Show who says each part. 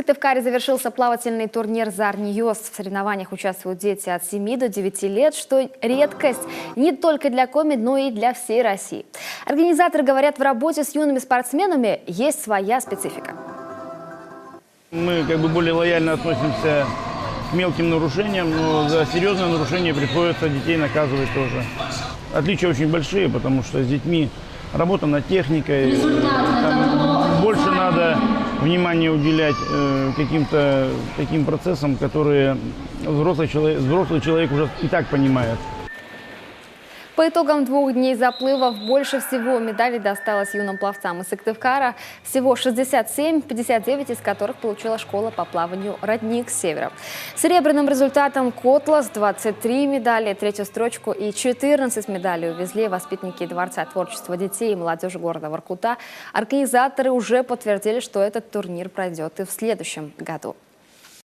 Speaker 1: Сыктывкаре завершился плавательный турнир «Зарниёс». В соревнованиях участвуют дети от 7 до 9 лет, что редкость не только для Коми, но и для всей России. Организаторы говорят, в работе с юными спортсменами есть своя специфика.
Speaker 2: Мы более лояльно относимся к мелким нарушениям, но за серьезное нарушение приходится детей наказывать тоже. Отличия очень большие, потому что с детьми работа над техникой, там больше надо внимания уделять каким-то таким процессам, которые взрослый человек уже и так понимает.
Speaker 1: По итогам 2 дней заплывов больше всего медалей досталось юным пловцам из Сыктывкара. Всего 67, 59 из которых получила школа по плаванию «Родник» с севера. Серебряным результатом Котлас 23 медали, 3-ю строчку и 14 медалей увезли воспитанники Дворца творчества детей и молодежи города Воркута. Организаторы уже подтвердили, что этот турнир пройдет и в следующем году.